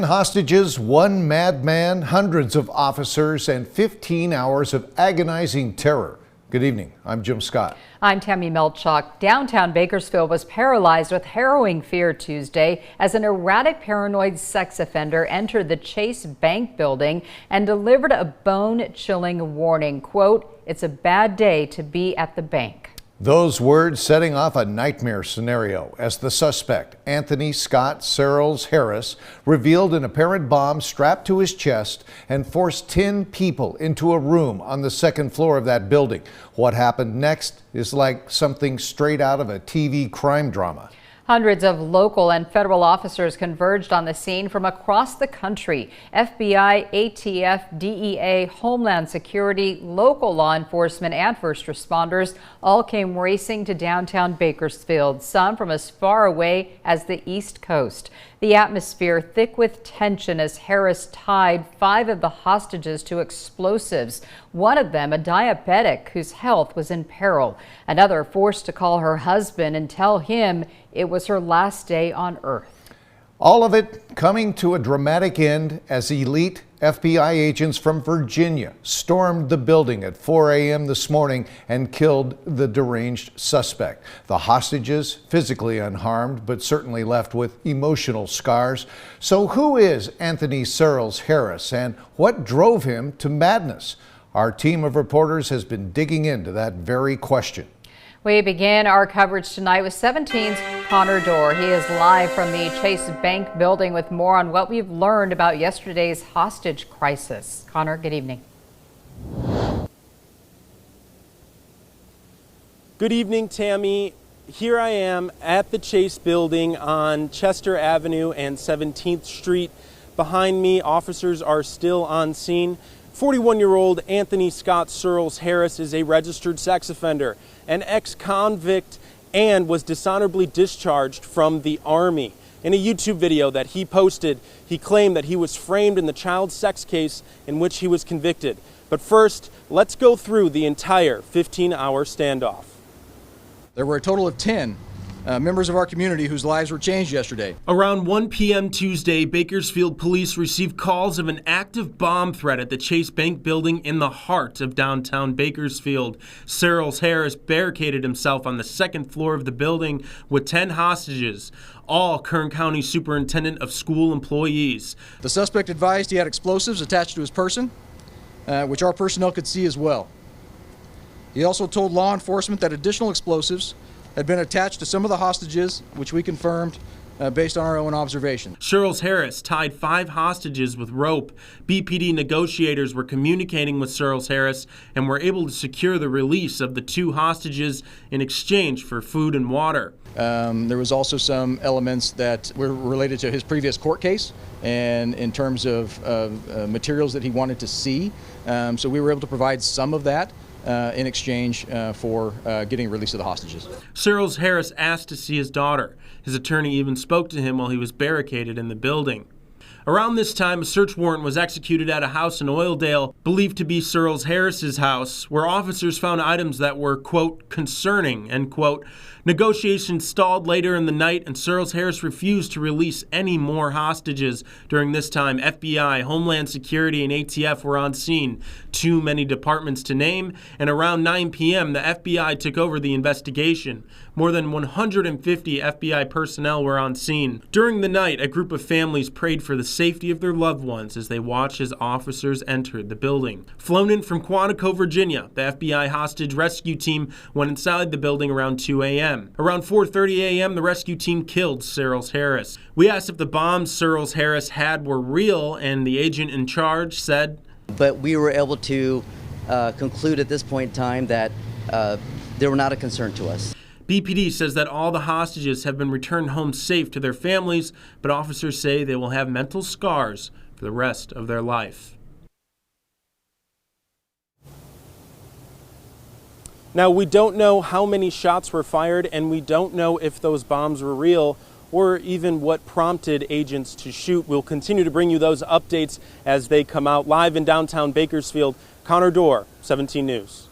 Hostages, one madman, hundreds of officers, and 15 hours of agonizing terror. Good evening. I'm Jim Scott. I'm Tammy Melchuk. Downtown Bakersfield was paralyzed with harrowing fear Tuesday as an erratic paranoid sex offender entered the Chase Bank building and delivered a bone-chilling warning. Quote, "It's a bad day to be at the bank." Those words setting off a nightmare scenario as the suspect, Anthony Scott Searles Harris, revealed an apparent bomb strapped to his chest and forced 10 people into a room on the second floor of that building. What happened next is like something straight out of a TV crime drama. Hundreds of local and federal officers converged on the scene from across the country. FBI, ATF, DEA, Homeland Security, local law enforcement, and first responders all came racing to downtown Bakersfield, some from as far away as the East Coast. The atmosphere thick with tension as Harris tied 5 of the hostages to explosives, one of them a diabetic whose health was in peril. Another forced to call her husband and tell him it was her last day on Earth. All of it coming to a dramatic end as elite FBI agents from Virginia stormed the building at 4 a.m. this morning and killed the deranged suspect. The hostages physically unharmed, but certainly left with emotional scars. So who is Anthony Searles Harris and what drove him to madness? Our team of reporters has been digging into that very question. We begin our coverage tonight with 17's Connor Dorr. He is live from the Chase Bank building with more on what we've learned about yesterday's hostage crisis. Connor, good evening. Good evening, Tammy. Here I am at the Chase building on Chester Avenue and 17th Street. Behind me, officers are still on scene. 41-year-old Anthony Scott Searles Harris is a registered sex offender, an ex-convict, and was dishonorably discharged from the Army. In a YouTube video that he posted, he claimed that he was framed in the child sex case in which he was convicted. But first, let's go through the entire 15-hour standoff. There were a total of 10 members of our community whose lives were changed yesterday. Around 1 p.m. Tuesday, Bakersfield police received calls of an active bomb threat at the Chase Bank building in the heart of downtown Bakersfield. Searles Harris barricaded himself on the second floor of the building with 10 hostages, all Kern County Superintendent of School employees. The suspect advised he had explosives attached to his person, which our personnel could see as well. He also told law enforcement that additional explosives had been attached to some of the hostages, which we confirmed based on our own observation. Searles Harris tied 5 hostages with rope. BPD negotiators were communicating with Searles Harris and were able to secure the release of the 2 hostages in exchange for food and water. There was also some elements that were related to his previous court case and in terms of materials that he wanted to see. So we were able to provide some of that in exchange for getting release of the hostages. Searles Harris asked to see his daughter. His attorney even spoke to him while he was barricaded in the building. Around this time, a search warrant was executed at a house in Oildale, believed to be Searles Harris's house, where officers found items that were, quote, concerning, end quote. Negotiations stalled later in the night, and Searles Harris refused to release any more hostages. During this time, FBI, Homeland Security, and ATF were on scene. Too many departments to name, and around 9 p.m., the FBI took over the investigation. More than 150 FBI personnel were on scene. During the night, a group of families prayed for the safety of their loved ones as they watched as officers entered the building. Flown in from Quantico, Virginia, the FBI hostage rescue team went inside the building around 2 a.m. Around 4:30 a.m., the rescue team killed Searles Harris. We asked if the bombs Searles Harris had were real, and the agent in charge said, "But we were able to conclude at this point in time that they were not a concern to us." BPD says that all the hostages have been returned home safe to their families, but officers say they will have mental scars for the rest of their life. Now, we don't know how many shots were fired, and we don't know if those bombs were real or even what prompted agents to shoot. We'll continue to bring you those updates as they come out. Live in downtown Bakersfield, Connor Dorr, 17 News.